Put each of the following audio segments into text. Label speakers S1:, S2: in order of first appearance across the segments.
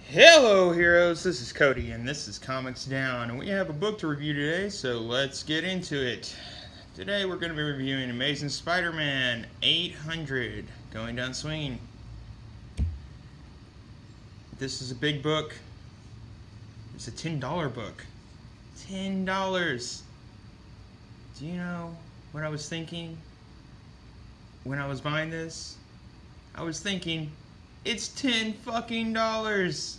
S1: Hello heroes, this is Cody and this is Comics Down, and we have a book to review today, so let's get into it. Today we're going to be reviewing Amazing Spider-Man 800, Going Down Swinging. This is a big book. It's a $10 book. $10! Do you know what I was thinking when I was buying this? I was thinking, it's $10 fucking dollars.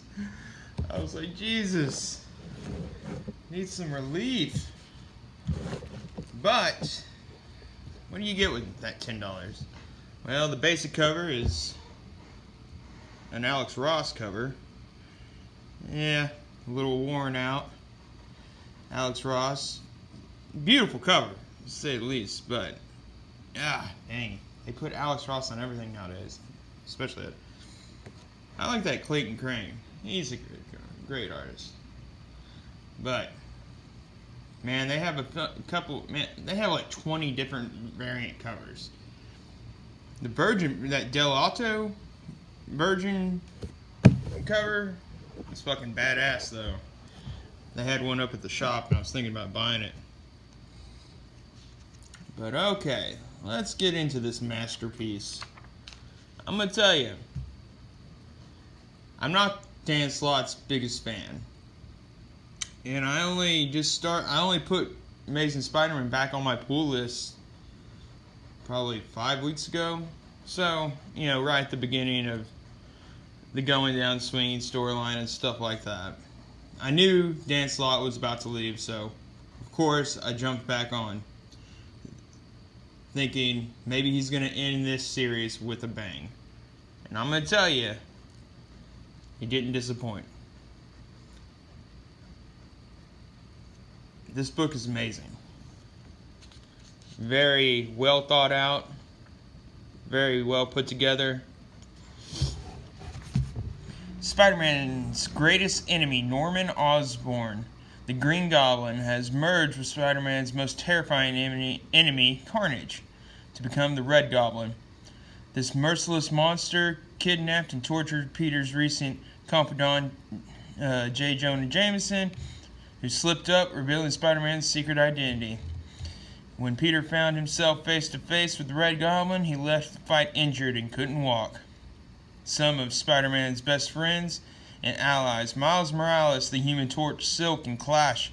S1: I was like, Jesus, need some relief. But what do you get with that $10? Well, the basic cover is an Alex Ross cover. Yeah, a little worn out. Alex Ross, beautiful cover, to say the least. But dang, they put Alex Ross on everything nowadays, especially that. I like that Clayton Crane. He's a great artist. But man, they have a couple. Man, they have like 20 different variant covers. The Virgin, that Del Alto Virgin cover, is fucking badass though. They had one up at the shop, and I was thinking about buying it. But okay, let's get into this masterpiece. I'm gonna tell you, I'm not Dan Slott's biggest fan, and I only put Amazing Spider-Man back on my pull list probably 5 weeks ago. So, you know, right at the beginning of the Going Down Swinging storyline and stuff like that. I knew Dan Slott was about to leave, so of course I jumped back on, thinking maybe he's gonna end this series with a bang. And I'm gonna tell you, he didn't disappoint. This book is amazing. Very well thought out. Very well put together. Spider-Man's greatest enemy, Norman Osborn, the Green Goblin, has merged with Spider-Man's most terrifying enemy, Carnage, to become the Red Goblin. This merciless monster kidnapped and tortured Peter's recent confidant, J. Jonah Jameson, who slipped up, revealing Spider-Man's secret identity. When Peter found himself face to face with the Red Goblin, he left the fight injured and couldn't walk. Some of Spider-Man's best friends and allies, Miles Morales, the Human Torch, Silk, and Clash,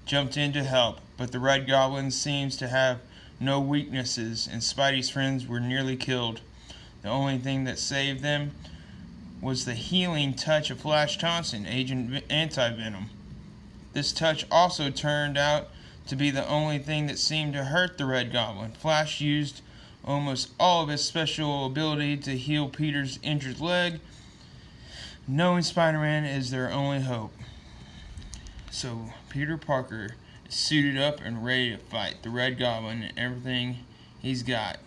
S1: jumped in to help, but the Red Goblin seems to have no weaknesses, and Spidey's friends were nearly killed. The only thing that saved them was the healing touch of Flash Thompson, Agent Anti-Venom. This touch also turned out to be the only thing that seemed to hurt the Red Goblin. Flash used almost all of his special ability to heal Peter's injured leg, knowing Spider-Man is their only hope. So Peter Parker is suited up and ready to fight the Red Goblin and everything he's got.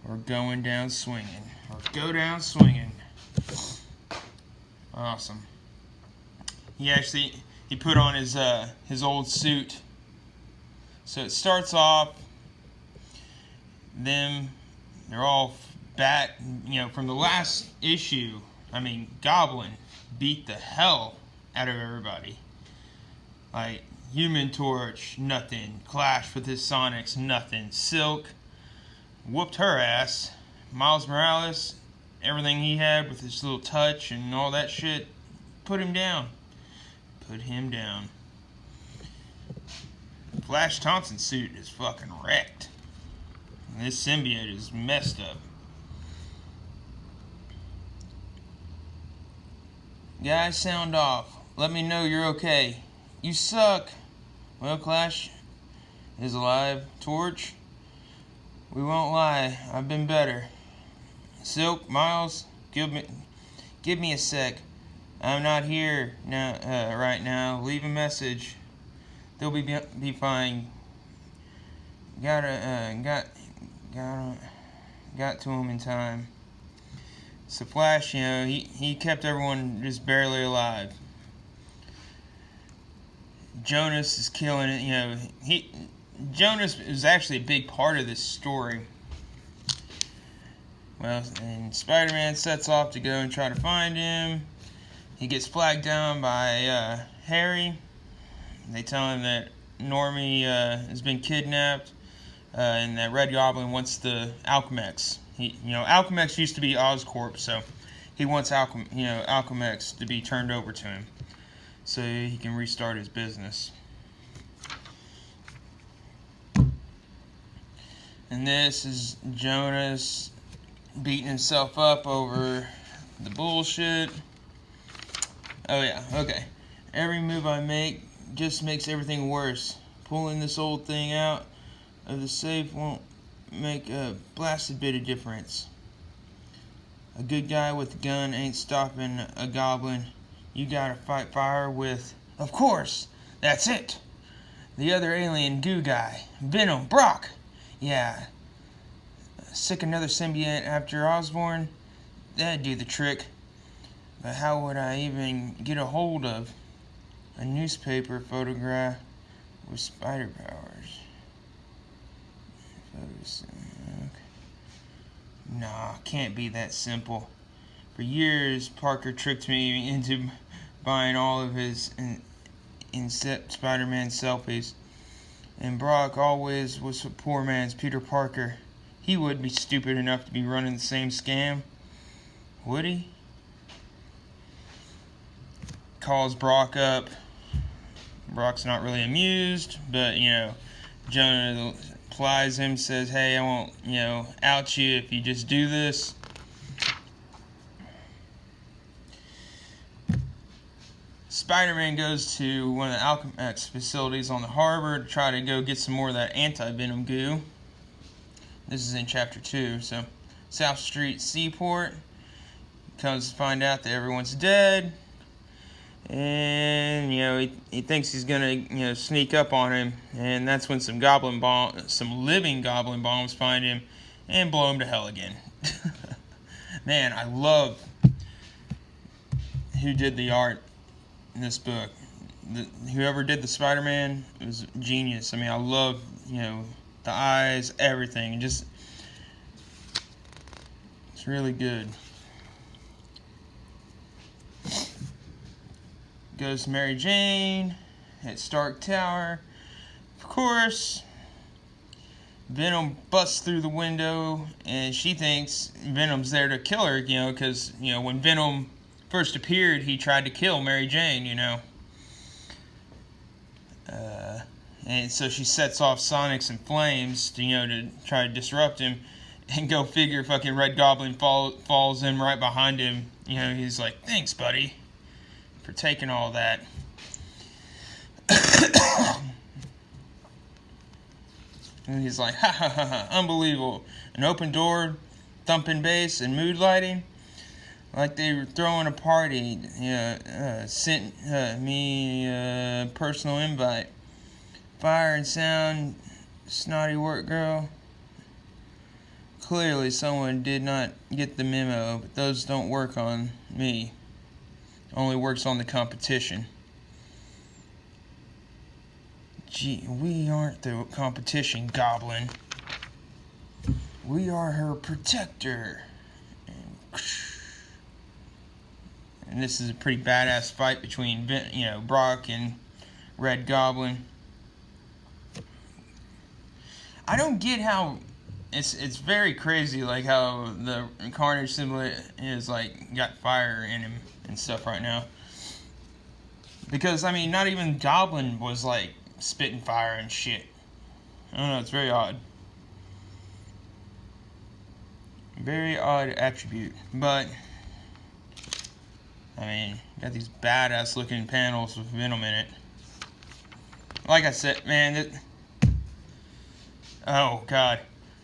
S1: Or going down swinging. Or go down swinging. Awesome. He put on his old suit. So it starts off they're all from the last issue. I mean, Goblin beat the hell out of everybody. Like Human Torch, nothing. Clash with his Sonics, nothing. Silk whooped her ass. Miles Morales, everything he had with his little touch and all that shit, put him down. Put him down. Flash Thompson's suit is fucking wrecked. And this symbiote is messed up. Guys, sound off. Let me know you're okay. You suck. Well, Clash is alive. Torch, we won't lie. I've been better. Silk, Miles, give me a sec. I'm not here now. Right now. Leave a message. They'll be fine. Got to him in time. So Flash, he kept everyone just barely alive. Jonas is killing it. Jonas is actually a big part of this story. Well, and Spider-Man sets off to go and try to find him. He gets flagged down by Harry. They tell him that Normie has been kidnapped, and that Red Goblin wants the Alchemex. Alchemex used to be Oscorp, so he wants Alchemex to be turned over to him, so he can restart his business. And this is Jonas beating himself up over the bullshit. Oh yeah, okay. Every move I make just makes everything worse. Pulling this old thing out of the safe won't make a blasted bit of difference. A good guy with a gun ain't stopping a goblin. You gotta fight fire with... Of course! That's it! The other alien goo guy. Venom, Brock! Yeah. Sick another symbiote after Osborn? That'd do the trick. But how would I even get a hold of a newspaper photograph with spider powers? Nah, can't be that simple. For years, Parker tricked me into buying all of his Spider-Man selfies. And Brock always was a poor man's Peter Parker. He wouldn't be stupid enough to be running the same scam, would he? Calls Brock up. Brock's not really amused, but, Jonah plies him, says, hey, I won't, out you if you just do this. Spider-Man goes to one of the Alchemex facilities on the harbor to try to go get some more of that anti-venom goo. This is in Chapter 2, so South Street Seaport. Comes to find out that everyone's dead. And, he thinks he's gonna, sneak up on him. And that's when some living goblin bombs find him and blow him to hell again. Man, I love who did the art in this book. Whoever did the Spider-Man was genius. I mean, I love, the eyes, everything. It's really good. Goes to Mary Jane at Stark Tower. Of course, Venom busts through the window, and she thinks Venom's there to kill her, because, when Venom first appeared, he tried to kill Mary Jane, and so she sets off Sonics and Flames to try to disrupt him. And go figure, fucking Red Goblin falls in right behind him. He's like, thanks, buddy, for taking all that. And he's like, ha ha ha ha, unbelievable. An open door, thumping bass, and mood lighting. Like they were throwing a party. Sent me a personal invite. Fire and sound, snotty work girl. Clearly someone did not get the memo, but those don't work on me. Only works on the competition. Gee, we aren't the competition, Goblin. We are her protector. And this is a pretty badass fight between, Brock and Red Goblin. I don't get how it's very crazy, like how the Carnage symbol is like got fire in him and stuff right now. Because I mean, not even Goblin was like spitting fire and shit. I don't know, it's very odd. Very odd attribute, but I mean, got these badass looking panels with Venom in it. Like I said, man, oh god.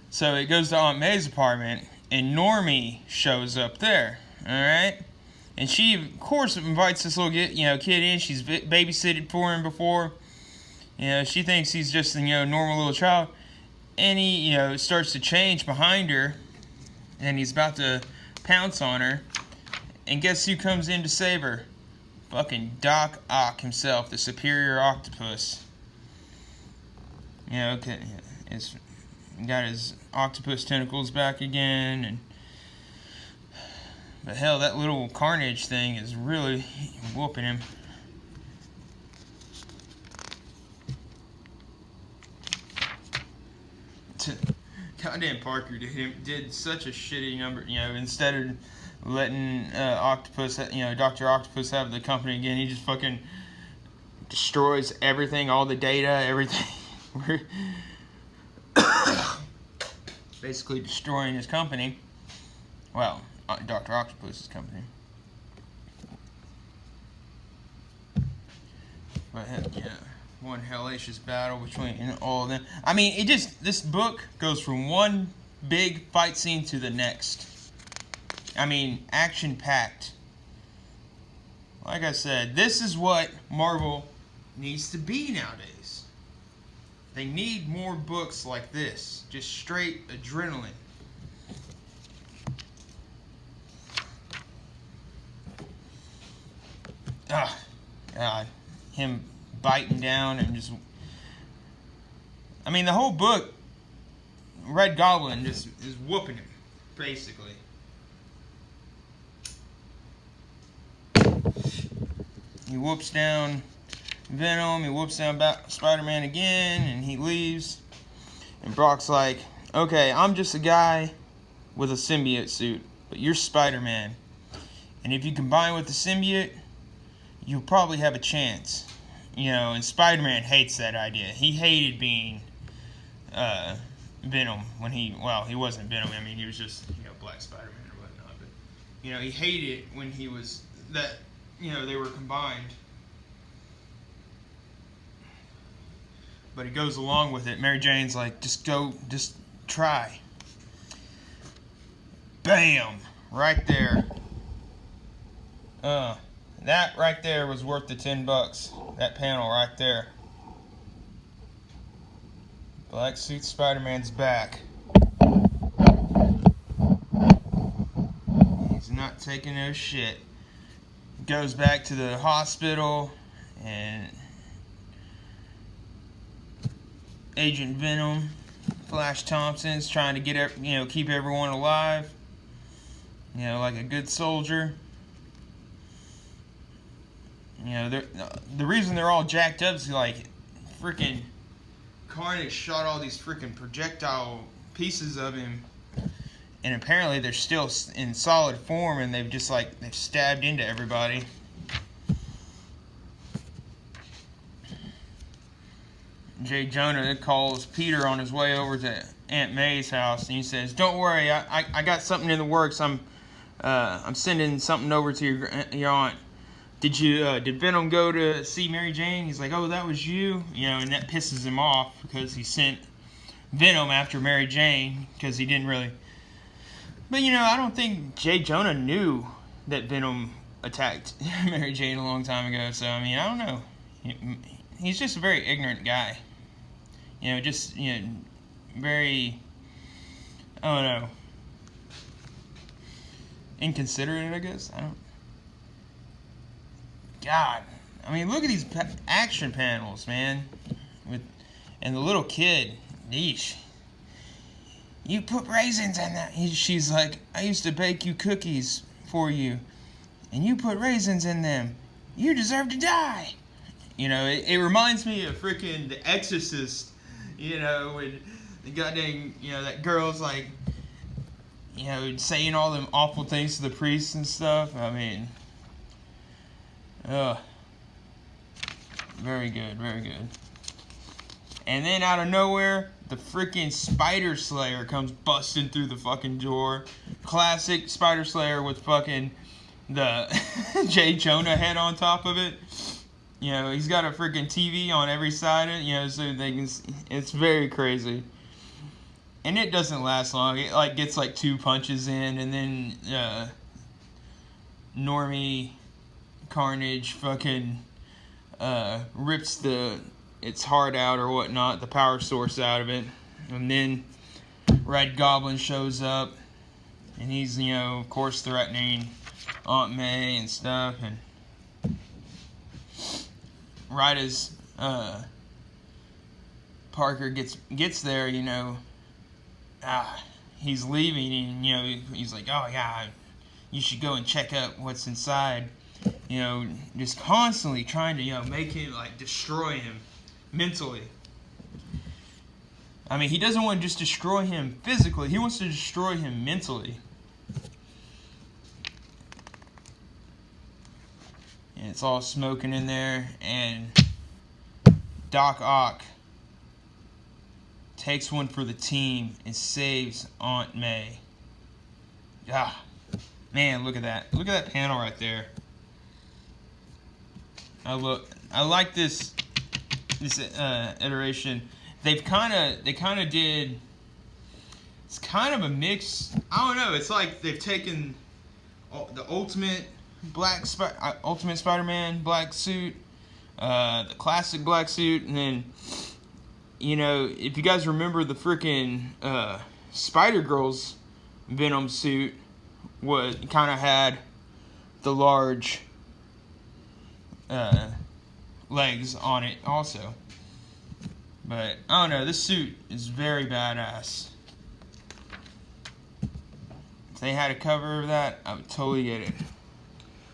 S1: So it goes to Aunt May's apartment, and Normie shows up there, alright? And she, of course, invites this little kid in. She's babysitted for him before. She thinks he's just a, normal little child. And he, starts to change behind her, and he's about to pounce on her. And guess who comes in to save her? Fucking Doc Ock himself, the superior octopus. It's got his octopus tentacles back again, and But hell, that little Carnage thing is really whooping him. Goddamn Parker did such a shitty number. You know, instead of letting Octopus, Dr. Octopus have the company again, he just fucking destroys everything, all the data, everything. Basically destroying his company. Well, Dr. Octopus's company. But yeah, one hellacious battle between all of them. I mean, this book goes from one big fight scene to the next. I mean, action-packed. Like I said, this is what Marvel needs to be nowadays. They need more books like this. Just straight adrenaline. God. Him biting down and just... I mean, the whole book, Red Goblin just is whooping him, basically. He whoops down Venom, he whoops down Spider-Man again, and he leaves. And Brock's like, okay, I'm just a guy with a symbiote suit, but you're Spider-Man. And if you combine with the symbiote, you'll probably have a chance. You know, and Spider-Man hates that idea. He hated being Venom when he wasn't Venom. I mean, he was just, Black Spider-Man or whatnot. But, he hated when he was that, they were combined. But he goes along with it. Mary Jane's like, just try. Bam! Right there. That right there was worth the $10. That panel right there. Black Suit Spider-Man's back. He's not taking no shit. Goes back to the hospital, and Agent Venom, Flash Thompson's trying to get keep everyone alive. Like a good soldier. The reason they're all jacked up is like freaking Carnage shot all these freaking projectile pieces of him, and apparently they're still in solid form, and they've stabbed into everybody. J. Jonah calls Peter on his way over to Aunt May's house, and he says, "Don't worry, I got something in the works. I'm sending something over to your aunt. Did Venom go to see Mary Jane?" He's like, "Oh, that was you?" And that pisses him off because he sent Venom after Mary Jane because he didn't really. But I don't think J. Jonah knew that Venom attacked Mary Jane a long time ago. So I mean, I don't know. He's just a very ignorant guy. Very, I don't know, inconsiderate, I guess. I don't. God, I mean, look at these action panels, man. And the little kid, yeesh. You put raisins in that. She's like, I used to bake you cookies for you, and you put raisins in them. You deserve to die. It reminds me of freaking The Exorcist. When the goddamn, that girl's like, saying all them awful things to the priests and stuff. I mean, very good, very good. And then out of nowhere, the freaking Spider Slayer comes busting through the fucking door. Classic Spider Slayer with fucking the J. Jonah head on top of it. He's got a freaking TV on every side of it, so they can. It's very crazy. And it doesn't last long. It gets 2 punches in, and then Normie Carnage fucking rips its heart out or whatnot, the power source out of it. And then Red Goblin shows up, and he's, of course threatening Aunt May and stuff. And right as Parker gets there, he's leaving, and he's like, "Oh yeah, you should go and check out what's inside. You know, just constantly trying to, you know, make him, like, destroy him mentally. I mean, he doesn't want to just destroy him physically. He wants to destroy him mentally. And it's all smoking in there. And Doc Ock takes one for the team and saves Aunt May. Ah, man, look at that. Look at that panel right there. I like this iteration. They kind of did. It's kind of a mix. I don't know. It's like they've taken the Ultimate Spider-Man black suit, the classic black suit, and then, you know, if you guys remember the freaking Spider-Girl's Venom suit, kind of had the large legs on it also. But, I don't know, this suit is very badass. If they had a cover of that, I would totally get it.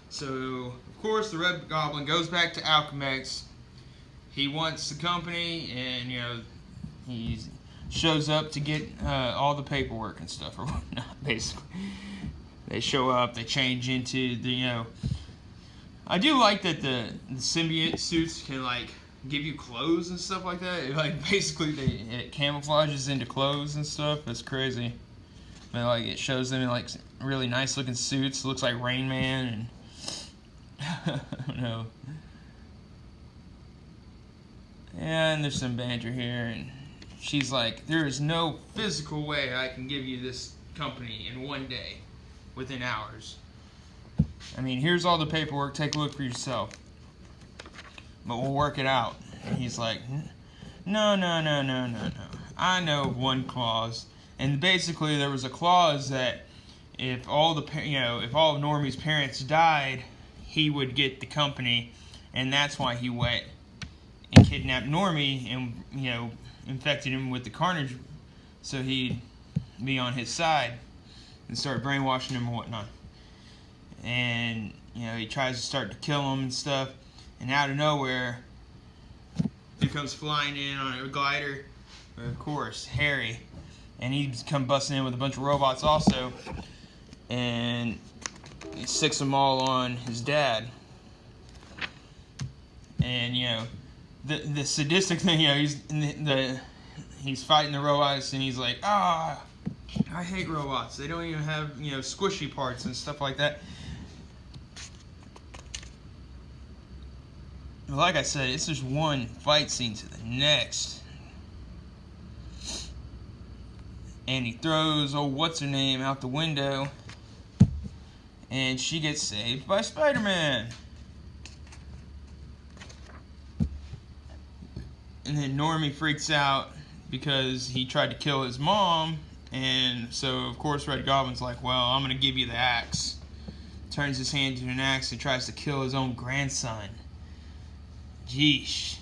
S1: So, of course, the Red Goblin goes back to Alchemax. He wants the company, and, you know, he shows up to get all the paperwork and stuff, or whatnot, basically. They show up, they change into the, you know... I do like that the symbiote suits can, like, give you clothes and stuff like that. Like, basically, it camouflages into clothes and stuff. That's crazy. But, like, it shows them in, like, really nice looking suits. It looks like Rain Man and I don't know. And there's some banter here, and she's like, there is no physical way I can give you this company in one day, within hours. I mean, here's all the paperwork, take a look for yourself. But we'll work it out. And he's like, no. I know one clause. And basically there was a clause that if all of Normie's parents died, he would get the company, and that's why he went and kidnapped Normie and, you know, infected him with the Carnage so he'd be on his side and start brainwashing him and whatnot. And, you know, he tries to start to kill him and stuff, and out of nowhere he comes flying in on a glider, of course, Harry, and he's come busting in with a bunch of robots also, and he sticks them all on his dad. And, you know, the sadistic thing, you know, he's fighting the robots, and he's like, I hate robots. They don't even have, you know, squishy parts and stuff like that. Like I said, it's just one fight scene to the next. And he throws what's-her-name out the window, and she gets saved by Spider-Man. And then Normie freaks out because he tried to kill his mom, and so of course Red Goblin's like, well, I'm gonna give you the axe. Turns his hand to an axe and tries to kill his own grandson. Jeesh.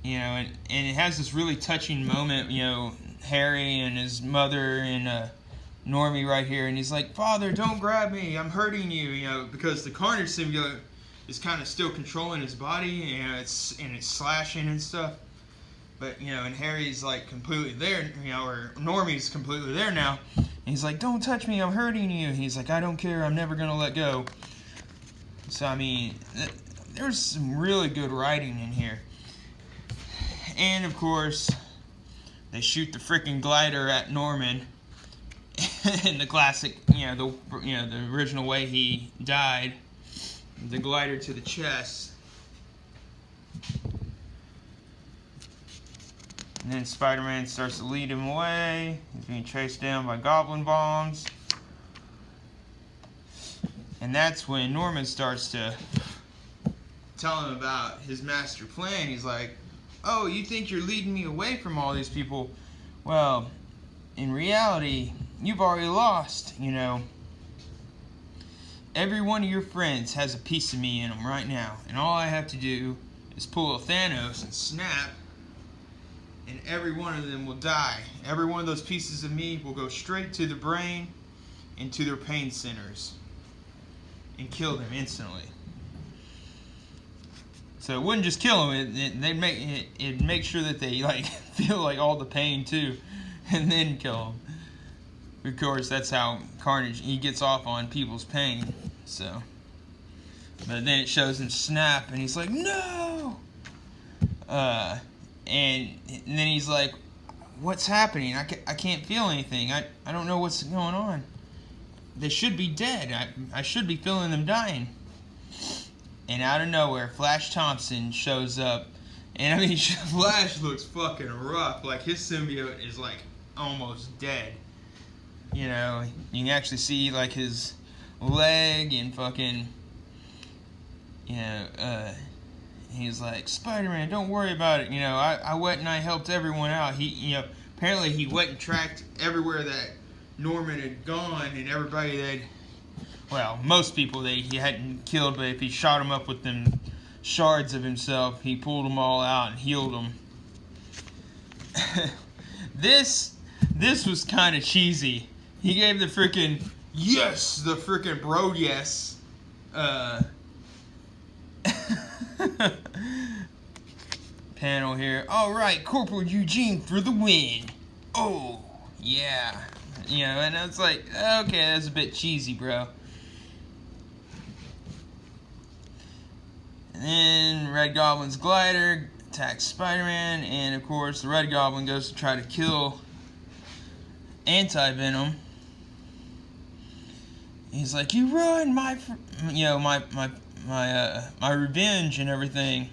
S1: You know, and it has this really touching moment, you know, Harry and his mother and Normie right here, and he's like, Father, don't grab me, I'm hurting you, you know, because the Carnage symbiote is kind of still controlling his body, you know, it's slashing and stuff. But, you know, and Harry's like completely there, you know, or Normie's completely there now. And he's like, don't touch me, I'm hurting you. And he's like, I don't care, I'm never gonna let go. So, I mean, there's some really good writing in here. And, of course, they shoot the freaking glider at Norman in the classic, the original way he died. The glider to the chest. And then Spider-Man starts to lead him away. He's being chased down by goblin bombs. And that's when Norman starts to tell him about his master plan. He's like, oh, you think you're leading me away from all these people? Well, in reality, you've already lost, you know. Every one of your friends has a piece of me in them right now. And all I have to do is pull a Thanos and snap, and every one of them will die. Every one of those pieces of me will go straight to the brain, into their pain centers and kill them instantly. So it wouldn't just kill them; it'd make sure that they like feel like all the pain too, and then kill them. Of course, that's how Carnage he gets off on people's pain. So, but then it shows him snap, and he's like, "No!" And then he's like, "What's happening? I can't feel anything. I don't know what's going on. They should be dead. I should be feeling them dying." And out of nowhere, Flash Thompson shows up. And I mean, Flash looks fucking rough. Like, his symbiote is, like, almost dead. You know, you can actually see, like, his leg and fucking, you know, he's like, "Spider-Man, don't worry about it. You know, I went and I helped everyone out." You know, apparently he went and tracked everywhere that Norman had gone, and everybody that, well, most people that he hadn't killed, but if he shot them up with them shards of himself, he pulled them all out and healed them. This was kind of cheesy. He gave the freaking bro yes. Panel here. "All right, Corporal Eugene for the win." Oh, yeah. You know, and it's like, okay, that's a bit cheesy, bro. And then Red Goblin's glider attacks Spider-Man, and of course the Red Goblin goes to try to kill Anti-Venom. He's like, "You ruined my revenge and everything."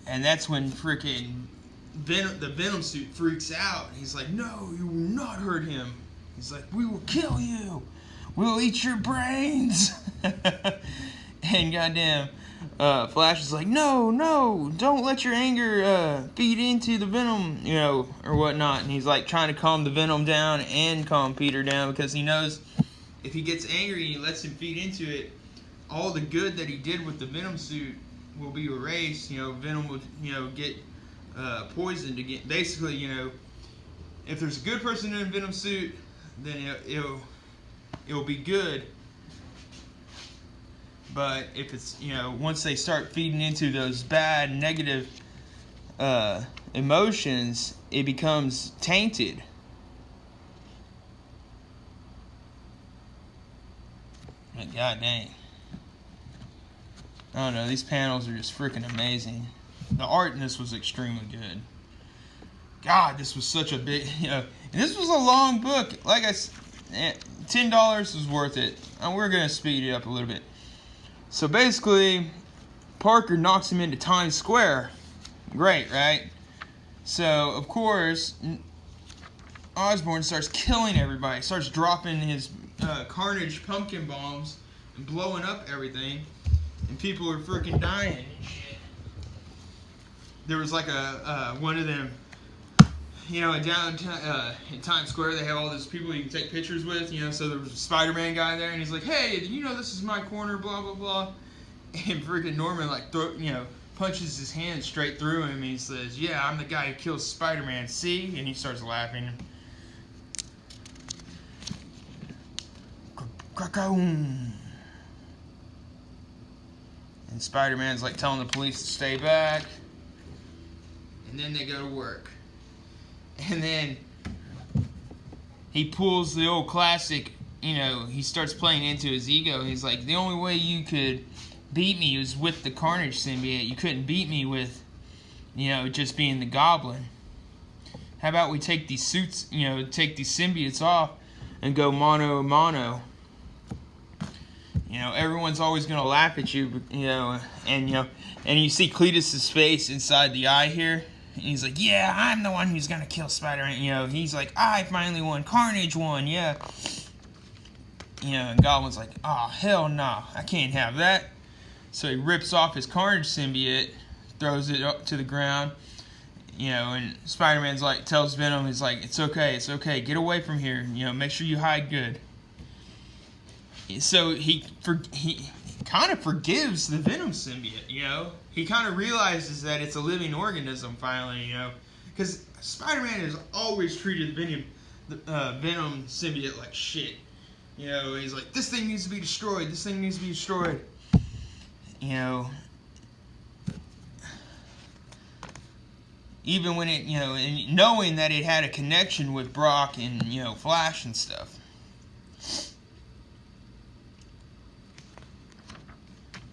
S1: And that's when freaking the Venom suit freaks out. He's like, "No, you will not hurt him." He's like, "We will kill you. We'll eat your brains." And goddamn, Flash is like, no, don't let your anger feed into the Venom, you know, or whatnot. And he's like trying to calm the Venom down and calm Peter down, because he knows if he gets angry and he lets him feed into it, all the good that he did with the Venom suit will be erased. You know, Venom will, you know, get poisoned again. Basically, you know, if there's a good person in a Venom suit, then it'll be good. But if it's, you know, once they start feeding into those bad, negative emotions, it becomes tainted. But god dang. I don't know, these panels are just freaking amazing. The art in this was extremely good. God, this was such a big, you know, and this was a long book. Like I said, $10 was worth it. And we're going to speed it up a little bit. So basically, Parker knocks him into Times Square. Great, right? So, of course, Osborn starts killing everybody. Starts dropping his Carnage pumpkin bombs and blowing up everything. And people are freaking dying and shit. There was like one of them, you know, downtown in Times Square, they have all those people you can take pictures with, you know, so there was a Spider-Man guy there, and he's like, "Hey, you know this is my corner, blah, blah, blah." And freaking Norman, like, punches his hand straight through him, and he says, "Yeah, I'm the guy who kills Spider-Man, see?" And he starts laughing. And Spider-Man's like telling the police to stay back. And then they go to work. And then he pulls the old classic, you know, he starts playing into his ego. He's like, "The only way you could beat me was with the Carnage symbiote. You couldn't beat me with, you know, just being the Goblin. How about we take these suits, you know, take these symbiotes off and go mano a mano? You know, everyone's always going to laugh at you, you know, and you see Cletus's face inside the eye here. And he's like, "Yeah, I'm the one who's going to kill Spider-Man." You know, he's like, "I finally won. Carnage won, yeah." You know, and Goblin's like, "Oh, hell no. I can't have that." So he rips off his Carnage symbiote, throws it up to the ground. You know, and Spider-Man's like, tells Venom, he's like, it's okay, get away from here. You know, make sure you hide good. So he kind of forgives the Venom symbiote, you know. He kind of realizes that it's a living organism finally, you know. because Spider-Man has always treated Venom symbiote like shit. You know, he's like, this thing needs to be destroyed. This thing needs to be destroyed. You know, even when it, you know, and knowing that it had a connection with Brock and, you know, Flash and stuff.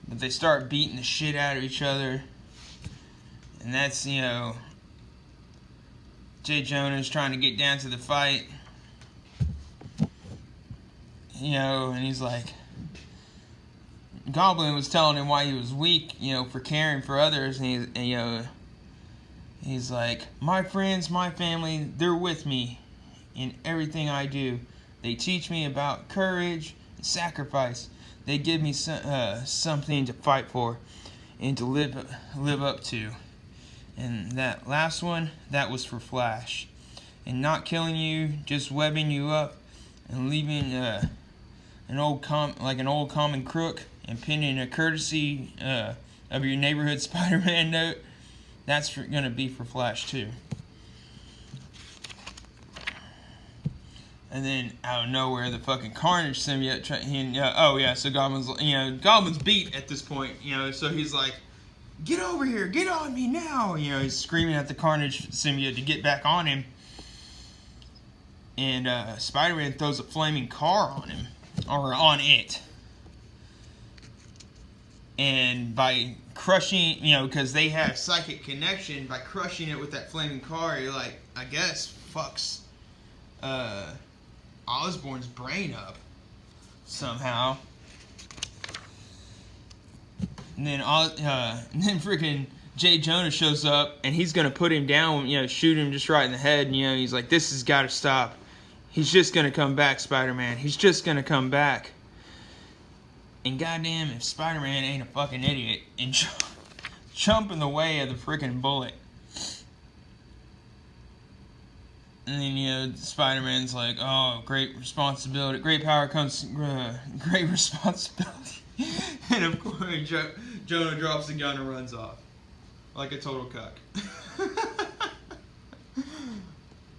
S1: But they start beating the shit out of each other. And that's, you know, J. Jonah's trying to get down to the fight. You know, and he's like, Goblin was telling him why he was weak, you know, for caring for others, and you know, he's like, my friends, my family, they're with me in everything I do. They teach me about courage and sacrifice. They give me something to fight for and to live up to. And that last one, that was for Flash. And not killing you, just webbing you up and leaving an old common crook and pinning a courtesy of your neighborhood Spider-Man note. That's gonna be for Flash too. And then out of nowhere, the fucking Carnage symbiote. So Goblin's beat at this point. You know, so he's like, "Get over here, get on me now!" You know, he's screaming at the Carnage symbiote to get back on him. And Spider-Man throws a flaming car on him, or on it. And by crushing, you know, because they have psychic connection, by crushing it with that flaming car, you're like, I guess, fucks Osborn's brain up somehow. And then freaking J. Jonah shows up, and he's gonna put him down, you know, shoot him just right in the head, and you know, he's like, this has got to stop. He's just gonna come back, Spider-Man. He's just gonna come back. And goddamn, if Spider-Man ain't a fucking idiot and jump in the way of the freaking bullet. And then, you know, Spider-Man's like, oh, great responsibility. Great power comes great responsibility. And of course, Jonah drops the gun and runs off. Like a total cuck.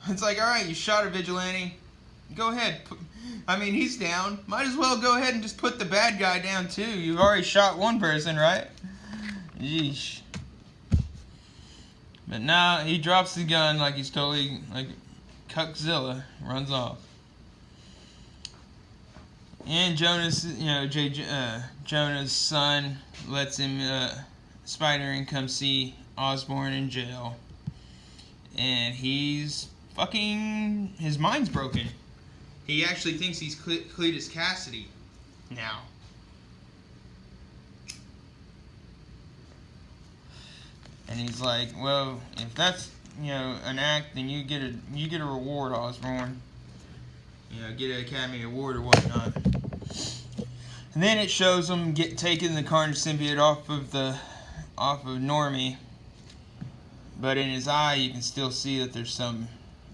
S1: It's like, alright, you shot a vigilante. Go ahead. I mean, he's down. Might as well go ahead and just put the bad guy down, too. You've already shot one person, right? Yeesh. But now he drops the gun like he's totally, like, Cuckzilla. Runs off. And Jonah's, you know, Jonah's son lets him, Spider-Man come see Osborn in jail. And he's fucking, his mind's broken. He actually thinks he's Cletus Cassidy now. And he's like, well, if that's, you know, an act, then you get a reward, Osborn. You know, get an Academy Award or whatnot. And then it shows him taking the Carnage symbiote off of Normie. But in his eye, you can still see that there's some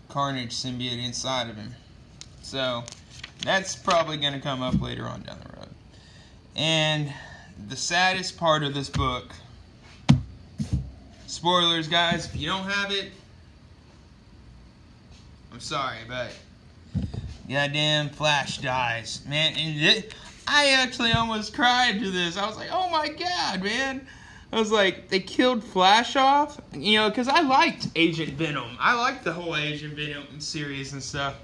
S1: Carnage symbiote inside of him. So, that's probably going to come up later on down the road. And the saddest part of this book, spoilers, guys, if you don't have it, I'm sorry, but goddamn Flash dies. Man, and I actually almost cried to this. I was like, oh my god, man. I was like, they killed Flash off? You know, because I liked Agent Venom. I liked the whole Agent Venom series and stuff.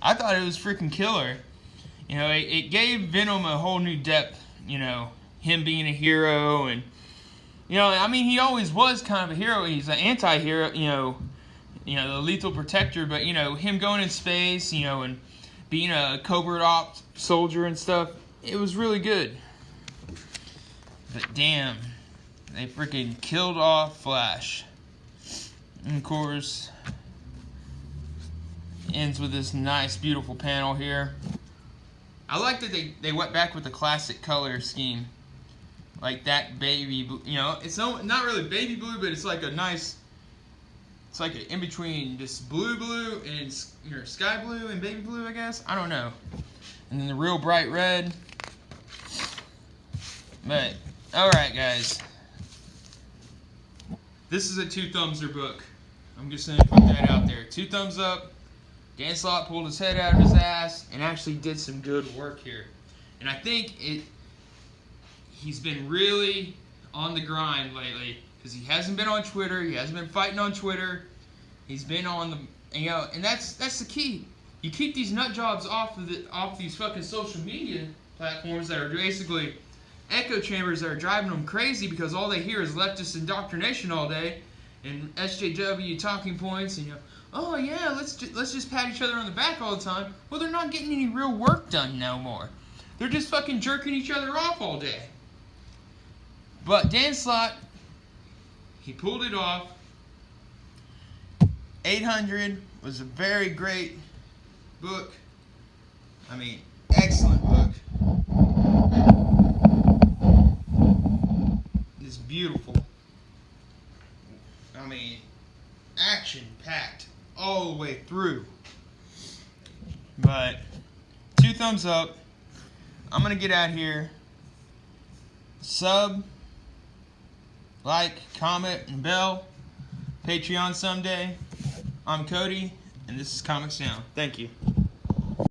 S1: I thought it was freaking killer. You know, it gave Venom a whole new depth, you know, him being a hero. And, you know, I mean, he always was kind of a hero. He's an anti-hero, you know, the lethal protector. But, you know, him going in space, you know, and being a covert ops soldier and stuff, it was really good. But damn, they freaking killed off Flash. And of course, ends with this nice, beautiful panel here. I like that they went back with the classic color scheme. Like that baby blue, you know, it's not really baby blue, but it's like a nice, it's like an in-between just blue and sky blue and baby blue, I guess. I don't know. And then the real bright red. But, alright guys. This is a 2-thumbser book. I'm just going to put that out there. 2 thumbs up. Dan Slott pulled his head out of his ass and actually did some good work here. And I think he's been really on the grind lately because he hasn't been on Twitter. He hasn't been fighting on Twitter. He's been on the, you know, and that's the key. You keep these nut jobs off these fucking social media platforms that are basically echo chambers that are driving them crazy because all they hear is leftist indoctrination all day and SJW talking points and, you know, oh yeah, let's just pat each other on the back all the time. Well, they're not getting any real work done no more. They're just fucking jerking each other off all day. But Dan Slott, he pulled it off. 800 was a very great book. I mean, excellent book. It's beautiful. I mean, action-packed all the way through. But 2 thumbs up. I'm gonna get out here. Sub, like, comment, and bell. Patreon someday. I'm Cody, and this is ComicsDown. Thank you.